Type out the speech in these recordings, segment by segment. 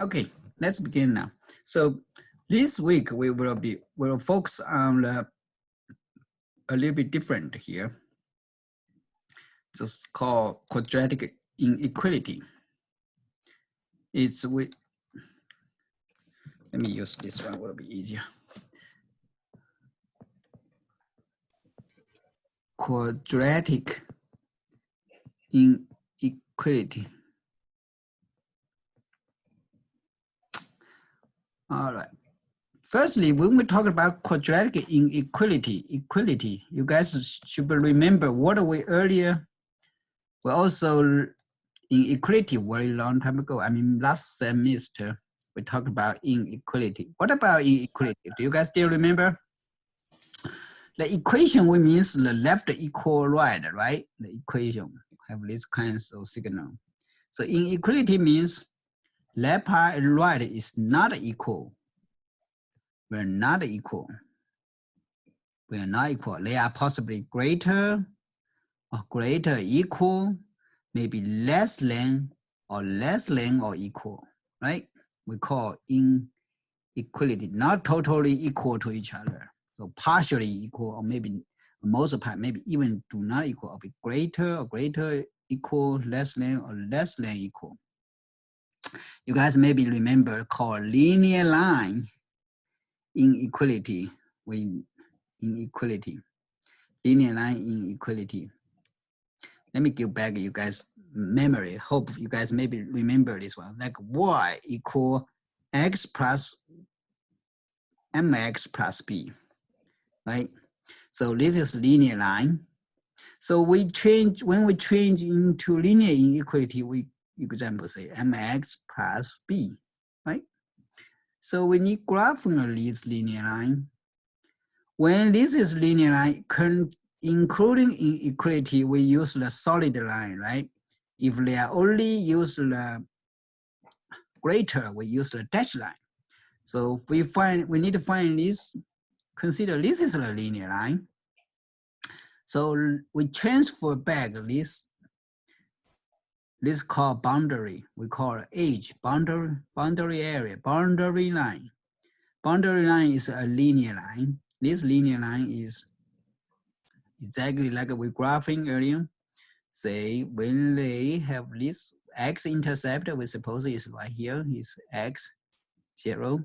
Okay, let's begin now. So this week we will focus on a little bit different here. Just called quadratic inequality. It's with let me use this one, will be easier. Quadratic inequality. All right. Firstly, when we talk about quadratic inequality, you guys should remember what we earlier, we also in equality very long time ago. I mean, last semester, we talked about inequality. What about inequality? Do you guys still remember? The equation we means the left equal right, right? The equation have this kind of signal. So inequality means left part and right is not equal. We're not equal. We are not equal. They are possibly greater or greater equal, maybe less than or equal, right? We call inequality, not totally equal to each other. So partially equal, or maybe most of the time, maybe even do not equal, or be greater or greater equal, less than or less than equal. You guys maybe remember called linear line inequality. Linear line inequality. Let me give back you guys memory. Hope you guys maybe remember this one. Like y equal x plus mx plus b, right? So this is linear line. So we change, when we change into linear inequality, we example say mx plus b, right? So we need graphing this linear line. When this is linear line, including inequality, we use the solid line, right? If they are only use the greater, we use the dashed line. So we need to find this, consider this is a linear line. So we transfer back this called boundary. We call it edge, boundary area, boundary line. Boundary line is a linear line. This linear line is exactly like we graphing earlier. Say when they have this x-intercept, we suppose is right here, is x 0,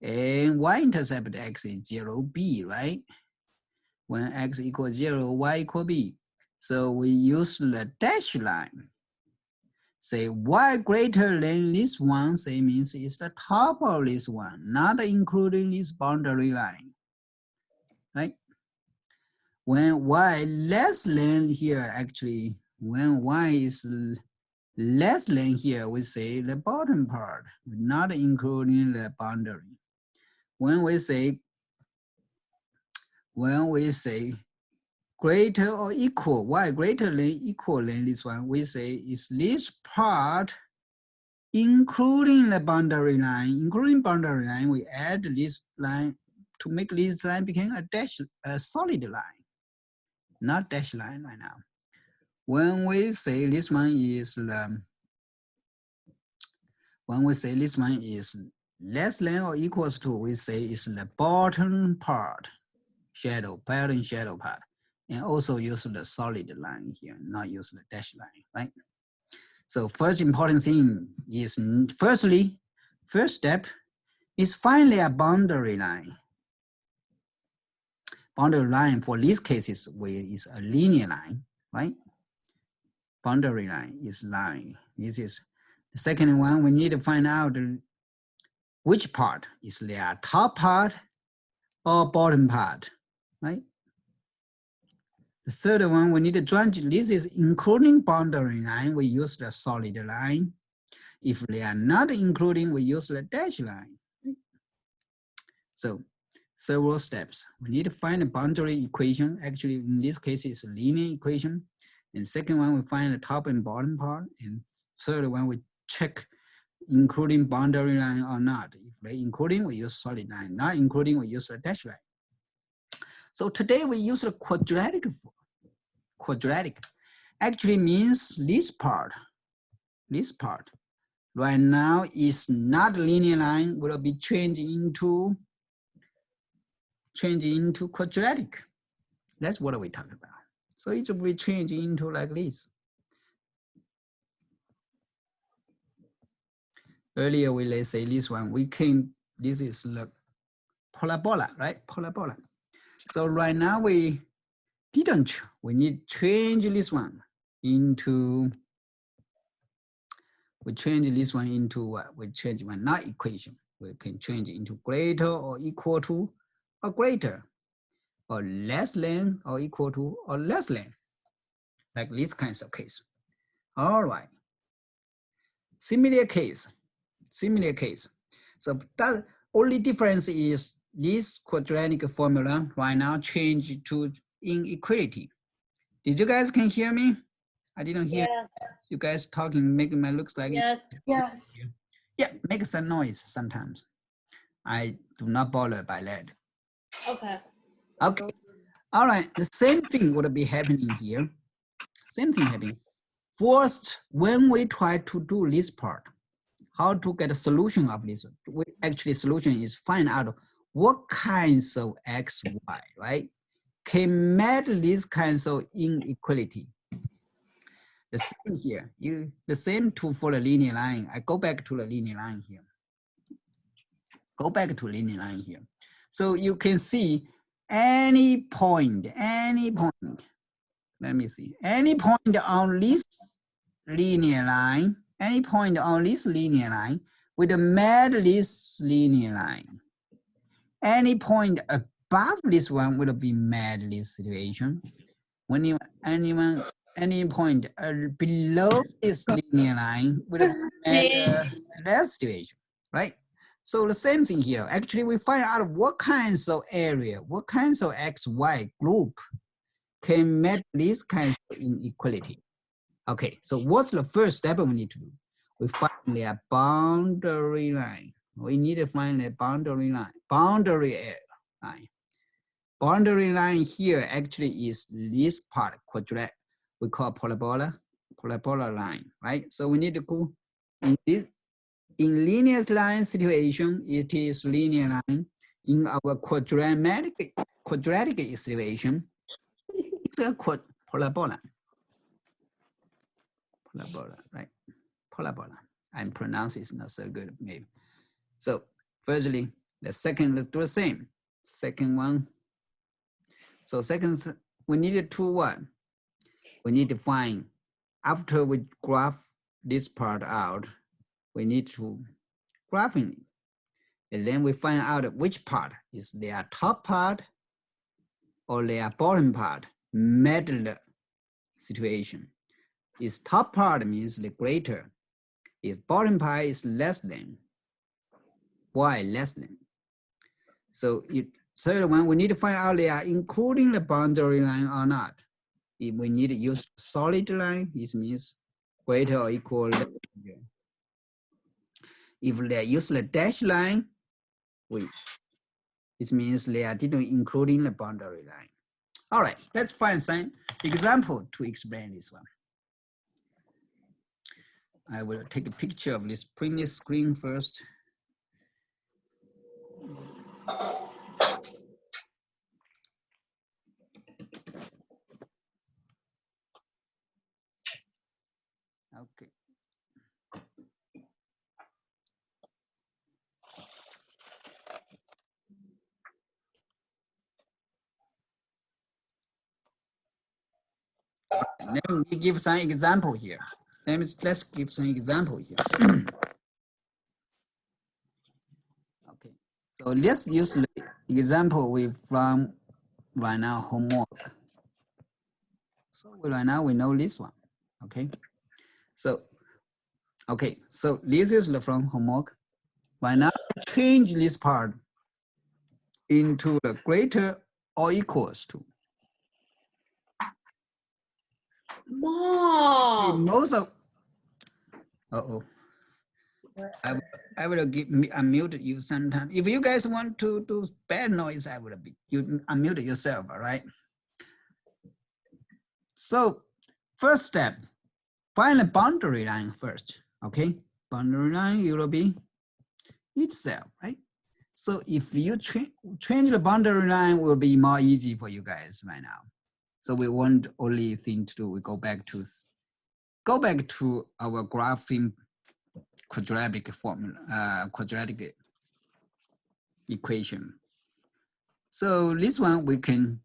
and y-intercept x is 0, b, right? When x equals 0, y equal b. So we use the dash line. Say y greater than this one, say means it's the top of this one, not including this boundary line, right? When y less than here, actually, when y is less than here, we say the bottom part, not including the boundary. When we say greater or equal, y greater than equal than this one, we say is this part including the boundary line. Including boundary line, we add this line to make this line become a solid line, not dash line right now. When we say this one is less than or equals to, we say it's the bottom part, bottom shadow part, and also use the solid line here, not use the dash line, right? So first important thing is, first step is find a boundary line. Boundary line for these cases is a linear line, right? Boundary line is line. This is the second one. We need to find out which part is their top part or bottom part, right? The third one, we need to join. This is including boundary line. We use the solid line. If they are not including, we use the dash line. Right? So several steps. We need to find a boundary equation. Actually, in this case, it's a linear equation. And second one, we find the top and bottom part. And third one, we check including boundary line or not. If they including, we use solid line. Not including, we use a dash line. So today we use the quadratic. Quadratic actually means this part right now is not linear line, will be changed into quadratic. That's what we talk about. So it will be changed into like this. Earlier we let's say this one, this is the parabola, right? Parabola. So right now we need to change this one into, we change this one into what? We change one, not equation. We can change it into greater or equal to or greater or less than or equal to or less than, like these kinds of case. All right. Similar case. So that only difference is this quadratic formula right now change to inequality. Did you guys can hear me? I didn't hear you guys talking, making my looks like yes. Yes. Yeah, make some noise sometimes. I do not bother by that. Okay. Okay. All right. The same thing would be happening here. Same thing happening. First, when we try to do this part, how to get a solution of this? Actually, solution is find out what kinds of x, y, right, can meet these kinds of inequality. The same here, the same tool for the linear line. I go back to the linear line here. So you can see any point, let me see, any point on this linear line, with the mad this linear line. Any point above this one will be mad this situation. When you any point below this linear line will be mad that situation, right? So the same thing here. Actually, we find out what kinds of area, what kinds of x, y group can meet these kinds of inequality. Okay, so what's the first step we need to do? We find the boundary line. We need to find the boundary line. Boundary line here actually is this part, quadratic. We call parabola line, right? So we need to go in this, in linear line situation, it is linear line. In our quadratic situation, it's a parabola, right? Parabola. I'm pronouncing it's not so good, maybe. So firstly, the second, let's do the same. Second one. So second, we needed to what? We need to find, after we graph this part out, we need to graphing it. And then we find out which part is their top part or their bottom part, middle situation. Is top part means the greater. If bottom part is less than, y less than. So third one, we need to find out they are including the boundary line or not. If we need to use solid line, it means greater or equal. If they use the dash line, it means they are didn't including the boundary line. All right, let's find some example to explain this one. I will take a picture of this printed screen first. Okay. Then we give some example here. Let's give some example here. Okay, so let's use the example we from right now homework. So right now we know this one. Okay, so this is the from homework. Right now change this part into the greater or equals to. Mom. Most of I will unmute you sometime. If you guys want to do bad noise, I will be you unmute yourself, all right? So first step, find the boundary line first, okay? boundary line, it will be itself, right? So if you change the boundary line, will be more easy for you guys right now. So we want only thing to do, we go back to our graphing quadratic formula, quadratic equation. So this one we can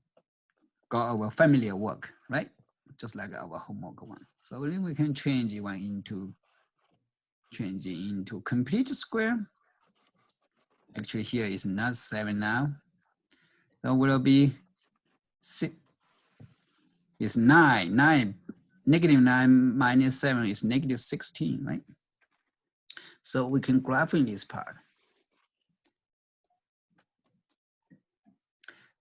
go our familiar work, right? Just like our homework one. So we can change it into complete square. Actually, here is not 7 now. So will be 6. It's 9. Negative 9 minus 7 is negative 16, right? So we can graph in this part.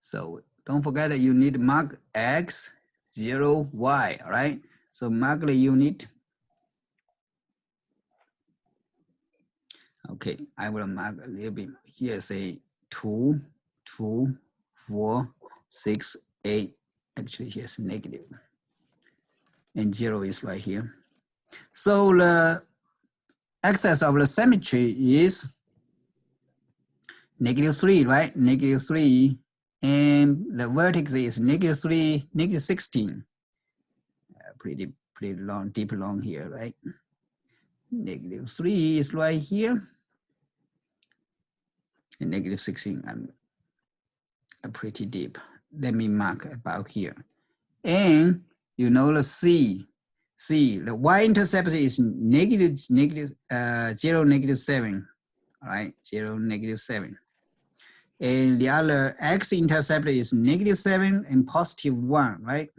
So don't forget that you need to mark X, 0, Y, all right? So mark the unit. Okay, I will mark a little bit here, say 2, 2, 4, 6, 8. Actually, here's negative. And 0 is right here. So the axis of the symmetry is -3, right? -3. And the vertex is -3, -16. Pretty long, deep long here, right? -3 is right here. And -16, I'm pretty deep. Let me mark about here. And you know the C, the y-intercept is -0, -7, all right? 0, -7. And the other x-intercept is -7 and +1, right?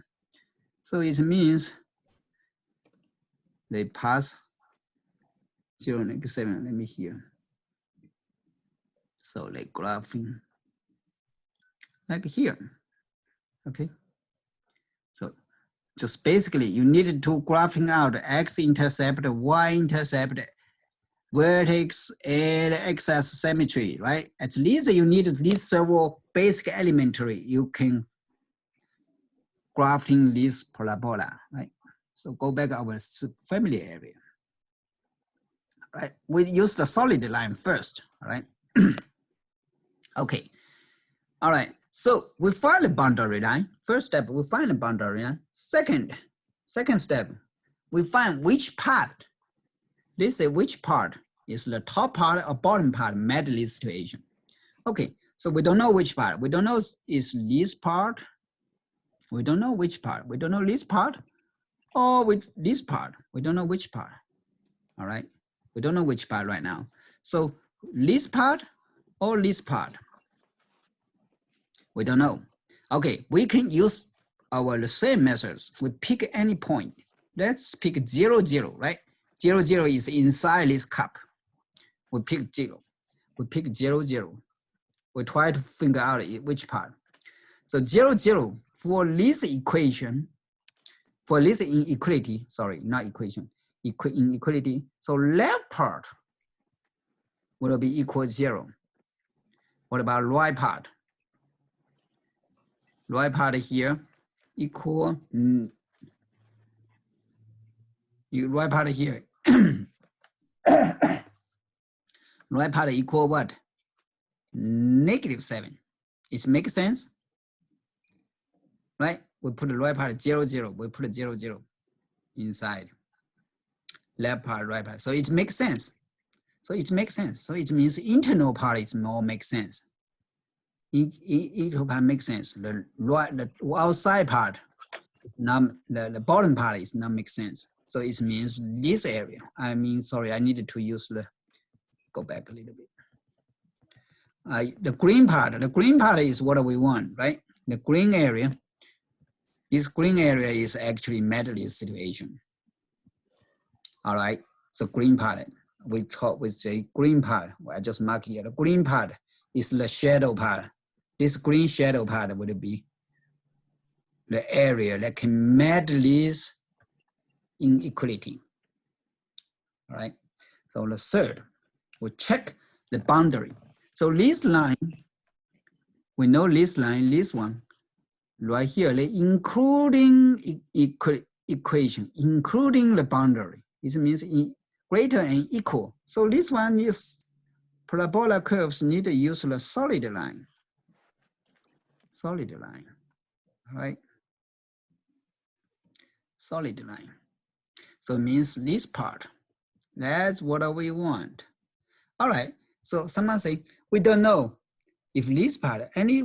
So it means they pass 0, -7. Let me here. So like graphing, like here, okay? So just basically you need to graphing out x-intercept, y-intercept, vertex, and axis symmetry, right? At least you need these several basic elementary. You can graphing this parabola, right? So go back our family area, right? We use the solid line first, all right? Okay, all right. So we find the boundary line. First step, we find the boundary line. Second step, we find which part. Let's say which part is the top part or bottom part met this situation. Okay, so we don't know which part. We don't know is this part. We don't know which part. We don't know this part or with this part. We don't know which part. All right, we don't know which part right now. So this part or this part. We don't know. Okay, we can use the same methods. We pick any point. Let's pick 0, 0, right? 0, 0 is inside this cup. We pick 0. We pick 0, 0. We try to figure out which part. So 0, 0 for this equation, for this inequality, sorry, not equation, inequality. So left part will be equal 0. What about right part? Right part here equal, right part here, right part equal what? -7. It makes sense, right? We put the right part 0, 0. We put 0, 0 inside. Left part, right part. So it makes sense. So it makes sense. So it means internal part is more makes sense. Internal part makes sense. The outside part, the bottom part is not make sense. So it means this area. I mean, sorry, I needed to use go back a little bit. The green part is what we want, right? The green area, this green area is actually met this situation. All right, so green part, we say green part. I just mark here. The green part is the shadow part. This green shadow part would be the area that can match this inequality. All right, so the third, we check the boundary. So this line, we know this line, this one, right here, the including equation, including the boundary. This means greater and equal. So this one is parabola curves need to use the solid line. Solid line, right? Solid line. So it means this part. That's what we want. All right. So someone say, we don't know if this part, any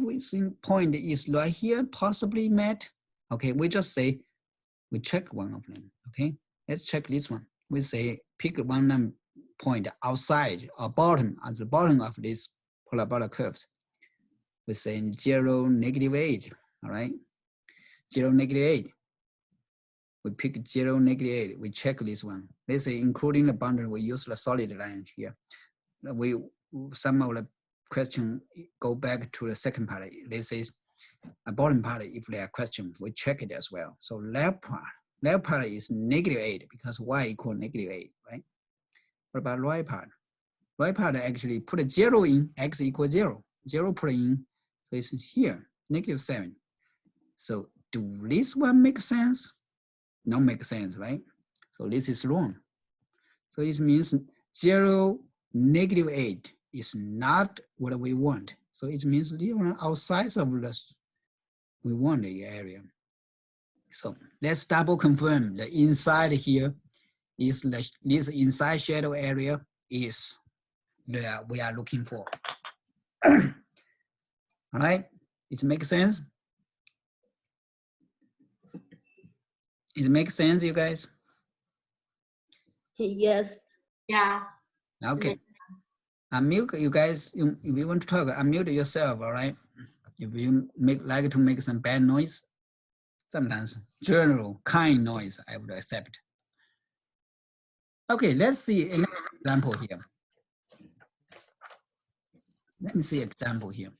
point is right here, possibly met. Okay, we just say, we check one of them. Okay, let's check this one. We say, pick one point outside or bottom, at the bottom of this parabola curves. We say 0, -8. All right, 0, -8. We pick 0, -8. We check this one. Let's say, including the boundary, we use the solid line here. Some of the question go back to the second part. This is a bottom part. If there are questions, we check it as well. So left part is -8 because y equal -8, right? What about right part? Right part actually put a 0 in, x equals 0. 0 put in, so it's here, -7. So do this one make sense? Don't make sense, right? So this is wrong. So it means 0, -8 is not what we want. So it means even outside of this, we want the area. So let's double confirm the inside here is this inside shadow area is the we are looking for. All right, it makes sense. It makes sense, you guys? Yes. Yeah. Okay. Unmute, you guys. If you want to talk, unmute yourself. All right. If you like to make some bad noise, sometimes general kind noise, I would accept. Okay, let's see an example here. Let me see example here.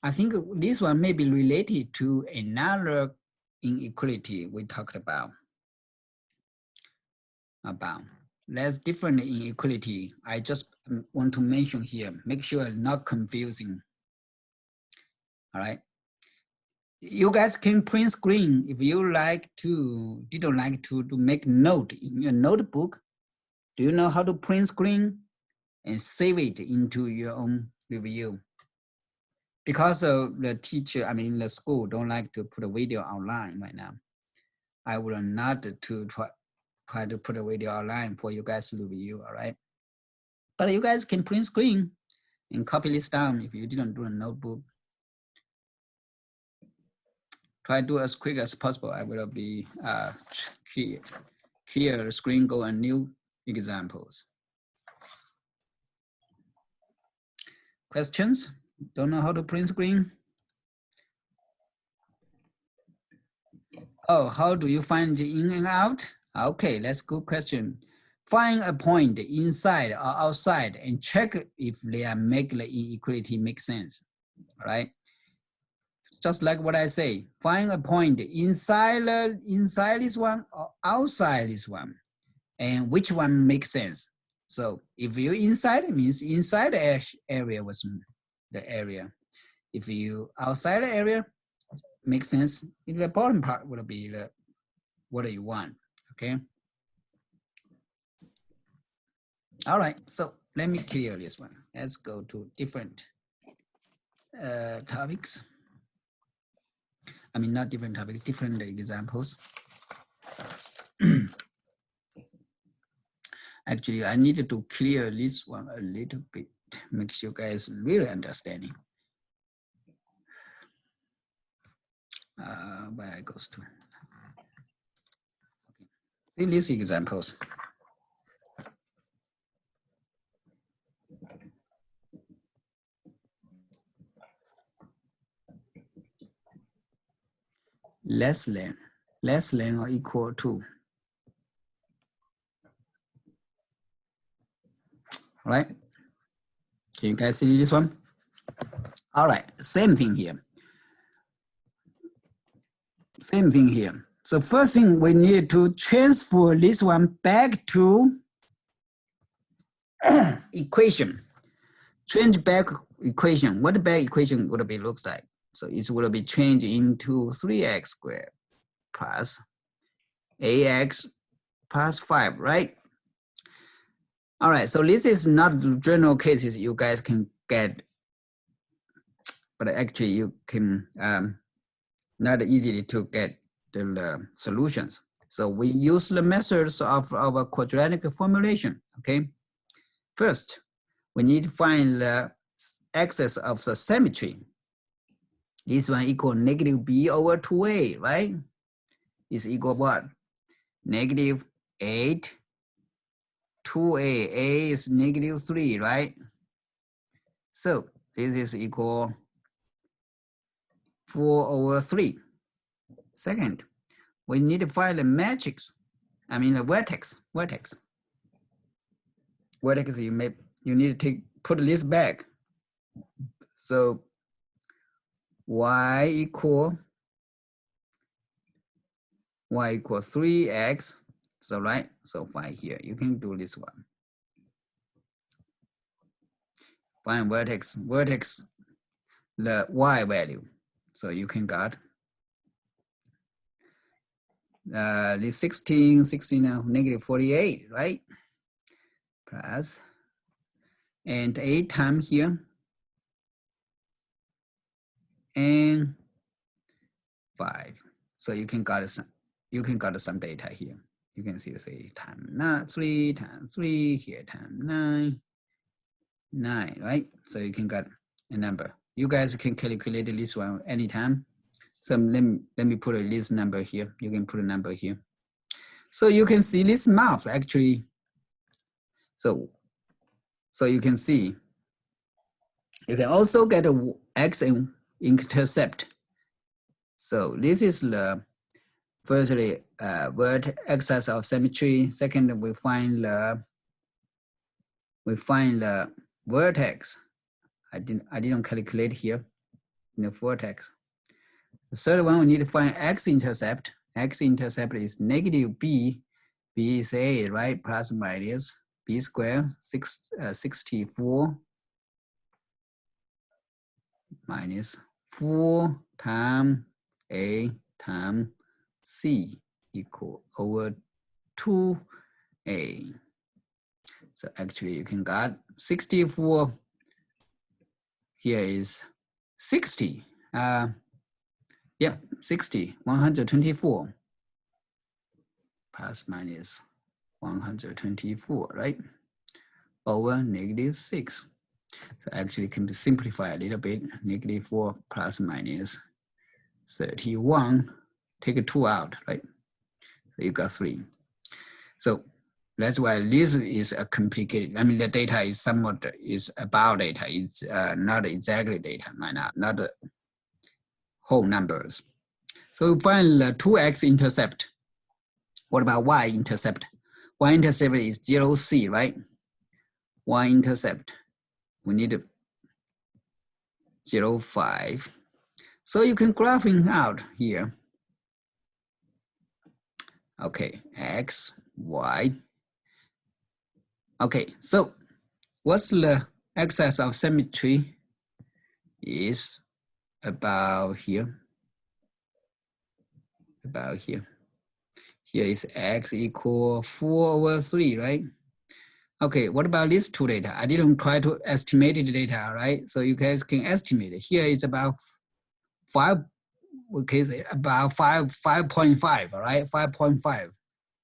I think this one may be related to another inequality we talked about. That's different inequality. I just want to mention here, make sure it's not confusing. All right. You guys can print screen if you didn't like to make note in your notebook. Do you know how to print screen and save it into your own review? Because the teacher, the school don't like to put a video online right now. I will not to try to put a video online for you guys to review, all right? But you guys can print screen and copy this down if you didn't do a notebook. Try to do as quick as possible. I will be clear the screen, go on new examples. Questions? Don't know how to print screen? Oh, how do you find the in and out? Okay, that's a good question. Find a point inside or outside and check if they are make the inequality make sense. All right. Just like what I say, find a point inside this one or outside this one, and which one makes sense. So if you inside, it means inside the area was the area. If you outside the area, makes sense. If the bottom part would be what you want. Okay. All right. So let me clear this one. Let's go to different topics. Not different topics, different examples. Actually, I needed to clear this one a little bit, make sure you guys really understanding. Where it goes to. Okay. See these examples. Less than or equal to. All right. Can you guys see this one? All right, same thing here. Same thing here. So first thing we need to transfer this one back to equation. Change back equation. What the back equation would be looks like? So it will be changed into 3x squared plus ax plus 5, right? All right, so this is not the general cases you guys can get, but actually you can not easily to get the solutions. So we use the methods of our quadratic formulation, okay? First, we need to find the axis of the symmetry. This one equal negative b over 2a, right? Is equal what? Negative 8, 2a, a is negative 3, right? So this is equal 4 over 3. Second, we need to find the matrix, the vertex. Vertex, you need to put this back. So y equal 3x. So right, so find here. You can do this one. Find vertex, the y value. So you can got this 16 now, negative 48, right? Plus, and 8 times here, and 5. So you can got some data here. You can see, say, times 3 times 3 here, times 9, right? So you can get a number. You guys can calculate this one anytime. So let me put this number here. You can put a number here. So you can see this math actually. So you can see, you can also get a x-intercept. So this is the firstly axis of symmetry. Second, we find the vertex. I didn't calculate here in the vertex. The third one, we need to find x-intercept. X-intercept is negative b. B is a, right? Plus minus b squared 64 minus 4 times a times c equal over 2a. So actually you can get 64. Here is 60. 60, 124 plus minus 124, right? Over negative 6. So actually can be simplified a little bit. Negative 4 plus minus 31. Take a 2 out, right? So you got 3. So that's why this is a complicated. The data is about data. It's not exactly data, not the whole numbers. So we find the 2x intercept. What about y intercept? Y intercept is 0c, right? Y intercept, we need 0.5. So you can graphing out here. Okay, x, y. Okay, so what's the axis of symmetry is about here. Here is x equal 4 over 3, right? Okay, what about these two data? I didn't try to estimate the data, right? So you guys can estimate it. Here is about 5, okay, about 5.5, all right? 5.5.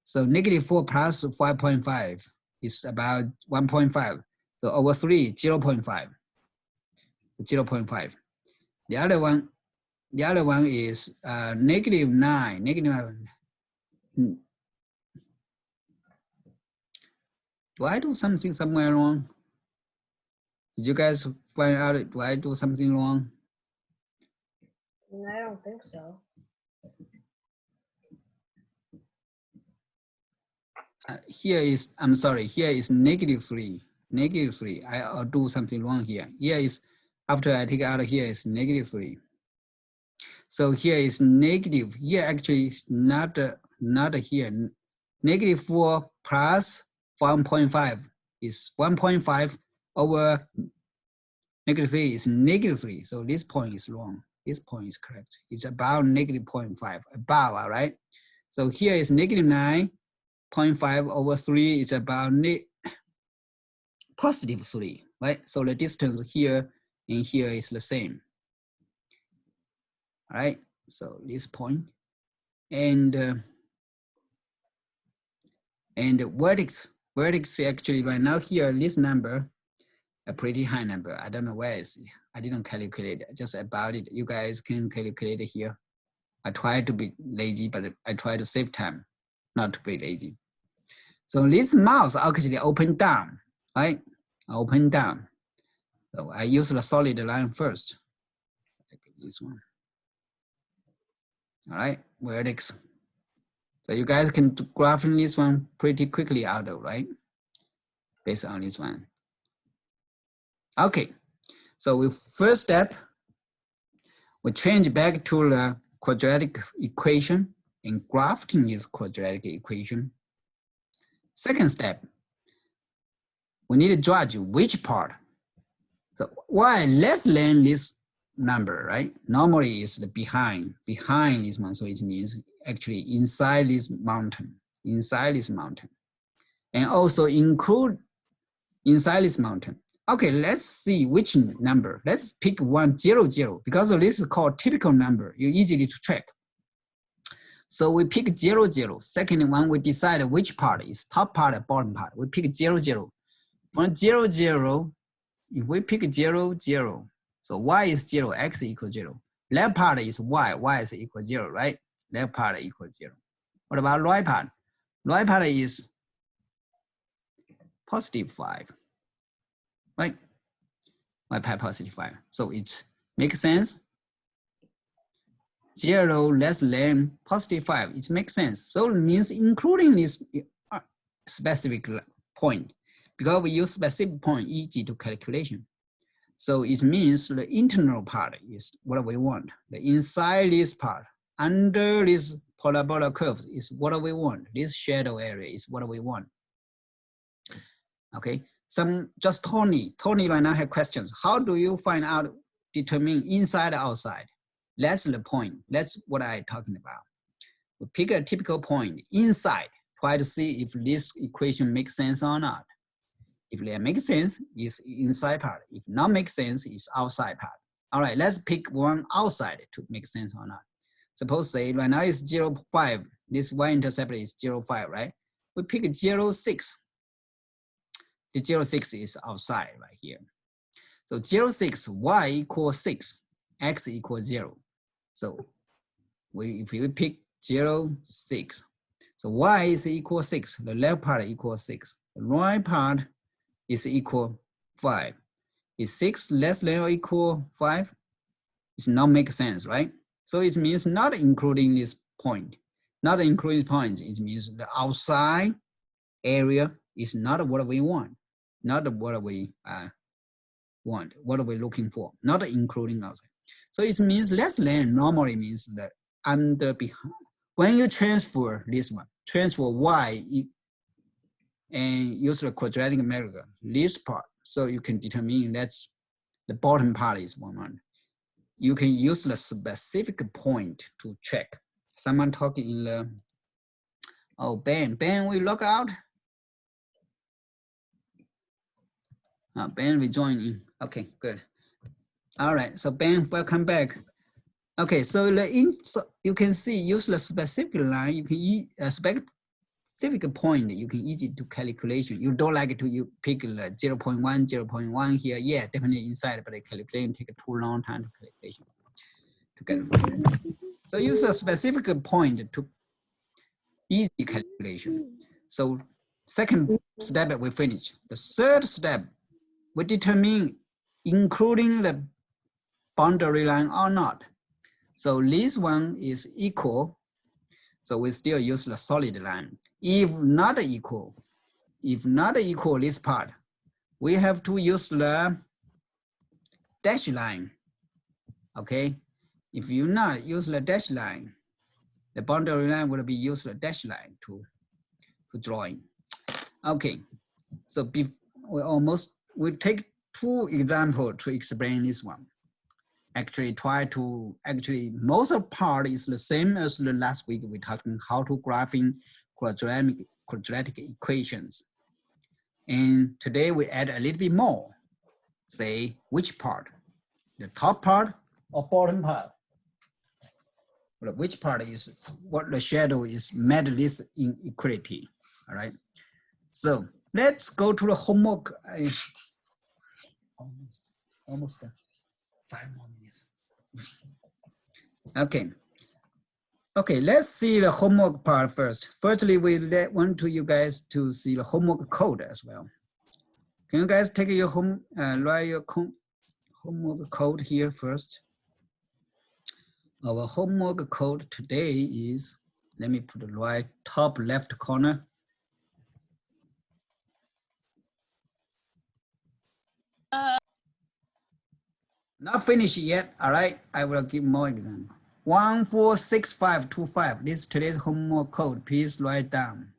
So negative 4 plus 5.5 is about 1.5. So over 3, 0.5. 0.5. The other one is negative 9. Do I do something somewhere wrong? Did you guys find out, do I do something wrong? I don't think so. Here is, I'm sorry, here is negative 3. Negative 3. I'll do something wrong here. Here is, after I take out here is negative 3. So here is negative. Here actually is not here. Negative 4 plus 1.5 is 1.5 over negative 3 is negative 3. So this point is wrong. This point is correct. It's about negative 0.5, about, all right? So here is negative 9.5 over 3 is about positive 3, right? So the distance here and here is the same. All right, so this point and vertex actually right now here, this number, a pretty high number. I don't know where it's, I didn't calculate it, just about it. You guys can calculate it here. I try to be lazy, but I try to save time, not to be lazy. So this mouse actually open down, right? Open down. So I use the solid line first, like this one. All right, vertex. So you guys can graph this one pretty quickly out of, right? Based on this one. Okay, so with first step, we change back to the quadratic equation and graphing this quadratic equation. Second step, we need to judge which part. So y less than this number, right? Normally it's the behind this one. So it means actually inside this mountain. And also include inside this mountain. Okay, let's see which number. Let's pick 1, 0, 0, because this is called typical number. You easily to track. So we pick 0, 0. Second one, we decide which part is top part or bottom part. We pick 0, 0. From 0, 0, if we pick 0, 0, so y is 0, x equals 0. Left part is y is equal 0, right? Left part equals 0. What about right part? Right part is positive 5, right? Y part positive 5. So it makes sense. 0 less than positive 5, it makes sense. So it means including this specific point, because we use specific point easy to calculation. So it means the internal part is what we want. The inside this part, under this parabola curve is what we want. This shadow area is what we want. Okay, just Tony right now have questions. How do you find out, determine inside, outside? That's the point. That's what I'm talking about. We pick a typical point inside, try to see if this equation makes sense or not. If it makes sense, it's inside part. If not make sense, it's outside part. All right, let's pick one outside to make sense or not. Suppose say right now it's 0, 5. This y-intercept is 0, 5, right? We pick 0, 6. The 0, 6 is outside right here. So 0, 6, y equals 6, x equals 0. So if we pick 0, 6, so y is equal 6, the left part equals 6, the right part is equal 5. Is 6 less than or equal 5? It's not make sense, right? So it means not including this point. Not including point, it means the outside area is not what we want. Not what we want, what are we looking for, not including outside. So it means less than normally means that under behind. When you transfer this one, transfer y and use the quadratic method, this part, so you can determine that's the bottom part is 1. You can use the specific point to check. Someone talking in the, oh, Ben, we log out? Ben, we join in. Okay, good. All right, so Ben, welcome back. Okay, so so you can see use the specific line. You can specific point. You can easy to calculation. You don't like to you pick the 0.1, 0.1 here. Yeah, definitely inside, but the calculation take too long time to calculation. So use a specific point to easy calculation. So second step we finish. The third step we determine including the boundary line or not. So this one is equal. So we still use the solid line. If not equal this part, we have to use the dash line. Okay. If you not use the dash line, the boundary line will be used the dash line to drawing. Okay. So we take 2 examples to explain this one. Most of part is the same as the last week. We talking how to graphing quadratic equations. And today we add a little bit more. Say which part? The top part or bottom part? Well, which part is what the shadow is met this inequality, all right? So let's go to the homework. Almost 5 more minutes. Okay. Okay, let's see the homework part first. Firstly, we want you guys to see the homework code as well. Can you guys take your write your homework code here first? Our homework code today is, let me put the right top left corner. Not finished yet, all right? I will give more example. 146525, this is today's homework code, please write down.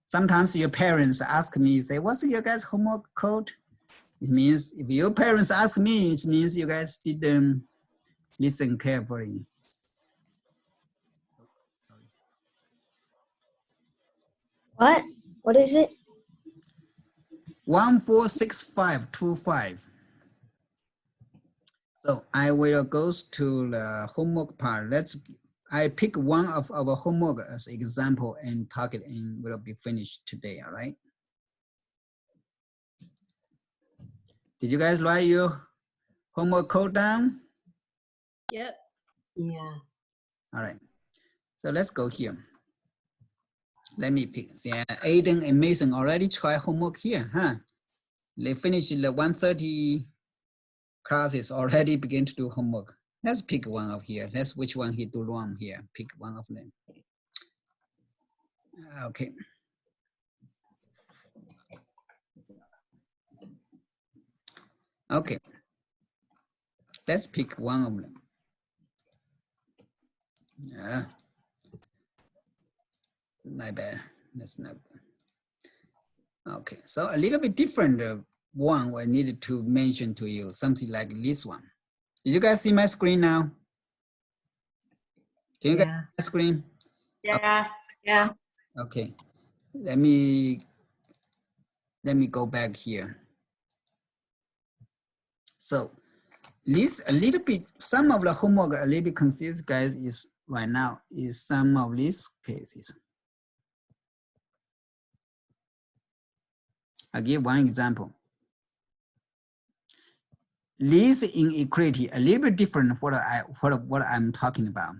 Sometimes your parents ask me, say, what's your guys' homework code? It means, if your parents ask me, it means you guys didn't listen carefully. What? What is it? 146525. So I will go to the homework part. I pick one of our homework as example and target and will be finished today, all right? Did you guys write your homework code down? Yep. Yeah. All right, so let's go here. Let me pick. Yeah, Aiden and Mason already try homework here, huh? They finished the 1:30 classes, already begin to do homework. Let's pick one of here. Let's which one he do wrong here. Pick one of them. Okay. Okay. Let's pick one of them. Yeah. My bad. That's not. Okay. So a little bit different one I needed to mention to you, something like this one. Did you guys see my screen now? Can you guys see my screen? Yes. Yeah. Okay. Let me go back here. So this a little bit, some of the homework a little bit confused, guys, is right now is some of these cases. I'll give one example. This inequality a little bit different what I'm talking about.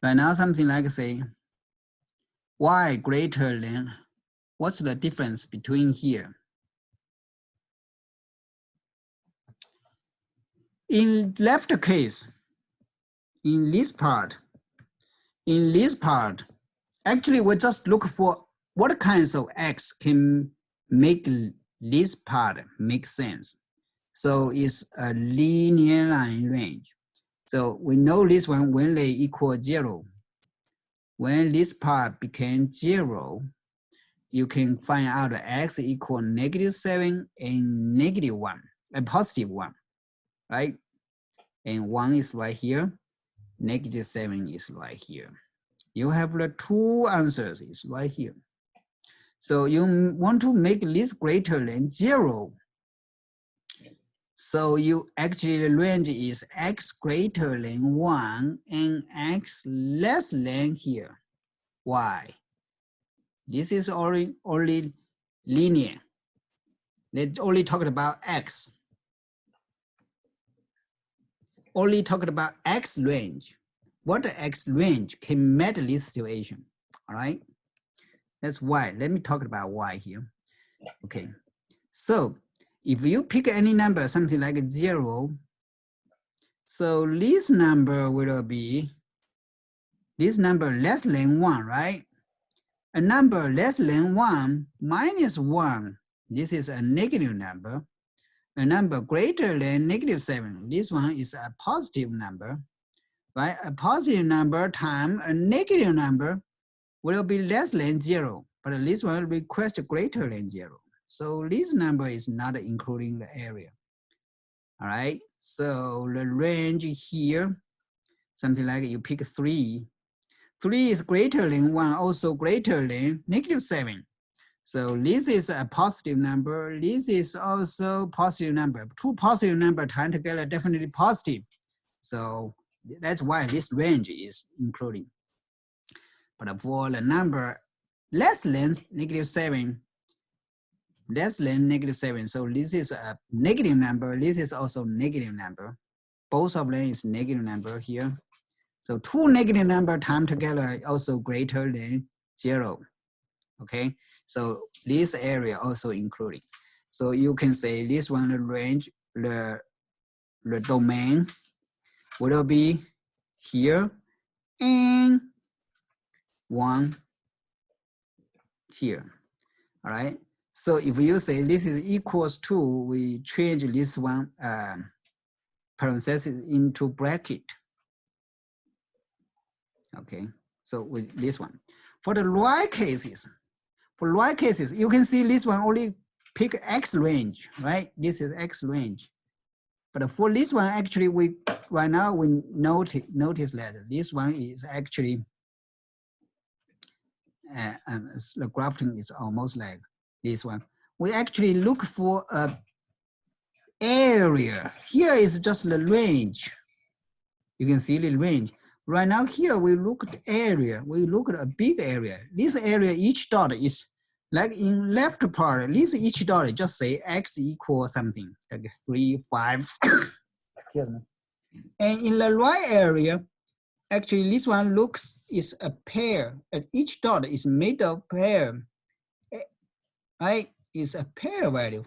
Right now, something like say y greater than, what's the difference between here? In left case, in this part, actually we just look for what kinds of x can make this part make sense. So it's a linear line range. So we know this one when they equal 0. When this part became 0, you can find out x equal -7 and -1, a positive 1, right? And 1 is right here, -7 is right here. You have the two answers is right here. So you want to make this greater than 0. So you actually, the range is x greater than 1 and x less than here, y. This is only linear. Let's only talking about x. Only talking about x range. What x range can meet this situation, all right? That's y. Let me talk about y here. Okay, so if you pick any number, something like 0, so this number will be this number less than 1, right? A number less than 1 minus 1, this is a negative number. A number greater than -7, this one is a positive number, right? A positive number times a negative number will be less than 0, but this one requires greater than 0. So this number is not including the area. All right, so the range here, something like you pick 3. 3 is greater than 1, also greater than -7. So this is a positive number. This is also positive number. Two positive numbers timed together definitely positive. So that's why this range is including. But for the number less than -7, less than -7, so this is a negative number. This is also negative number. Both of them is negative number here. So two negative number timed together also greater than 0. Okay, so this area also including. So you can say this one, the range, the domain will be here and 1 here. All right. So if you say this is equals to, we change this one parentheses into bracket. Okay. So with this one, for the right cases, you can see this one only pick X range, right? This is X range. But for this one, actually, right now we notice that this one is actually the graphing is almost like this one. We actually look for a area. Here is just the range. You can see the range. Right now here we look at area. We look at a big area. This area, each dot is like in left part. This each dot just say X equals something like 3, 5. Excuse me. And in the right area, actually this one looks is a pair. And each dot is made of pair. Right? Is a pair value.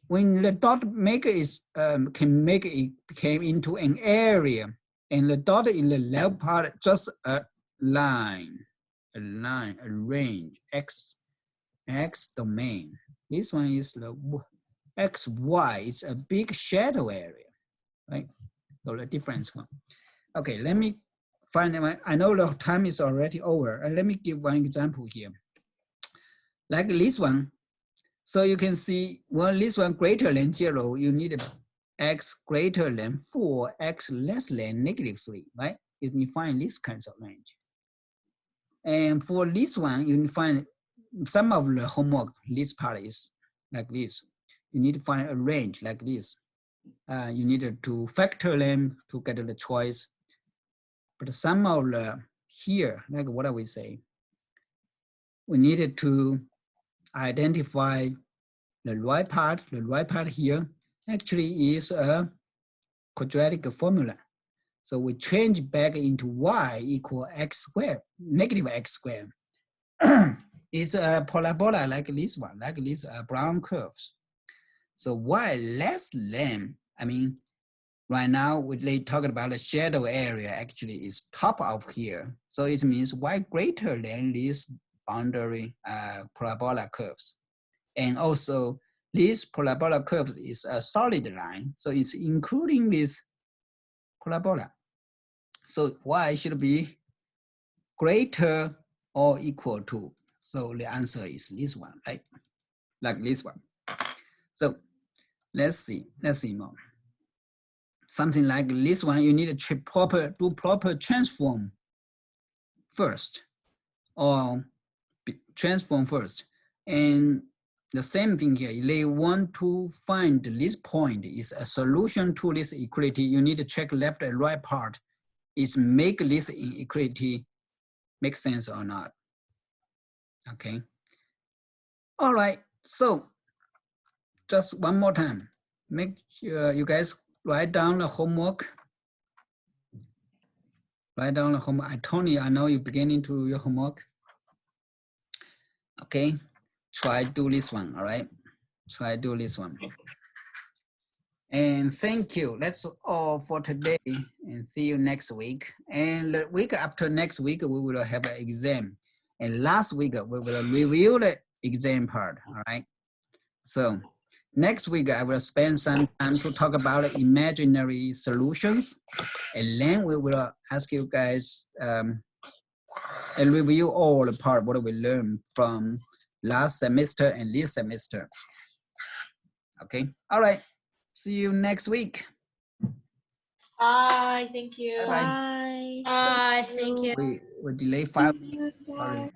When the dot maker is can make it came into an area, and the dot in the left part just a line, a range, x domain. This one is the x, y. It's a big shadow area, right? So the difference one. Okay, let me find one. I know the time is already over. Let me give one example here. Like this one. So you can see, well, this one greater than 0, you need x greater than 4, x less than -3, right? You find this kinds of range. And for this one, you find some of the homework, this part is like this. You need to find a range like this. You need to factor them to get the choice. But some of the here, like what do we say? We needed to identify the right part here actually is a quadratic formula. So we change back into y equal x squared, negative x squared. It's a parabola like this one, like these brown curves. So y less than, I mean, right now they talking about the shadow area actually is top of here. So it means y greater than this boundary parabola curves. And also this parabola curve is a solid line. So it's including this parabola. So y should be greater or equal to. So the answer is this one, right? Like this one. So let's see more. Something like this one, you need to do proper transform first, or transform first. And the same thing here, they want to find this point is a solution to this equality. You need to check left and right part. Is make this inequality make sense or not? Okay. All right. So just one more time, make sure you guys write down the homework. Write down the homework. Tony, I know you're beginning to do your homework. Okay. Try do this one, all right? Try do this one. And thank you. That's all for today. And see you next week. And the week after next week, we will have an exam. And last week, we will review the exam part, all right? So next week, I will spend some time to talk about imaginary solutions. And then we will ask you guys and review all the part what we learned from last semester and this semester. Okay, all right. See you next week. Bye. Thank you. Bye-bye. Bye. Bye. Thank you. We delay 5 minutes. Sorry.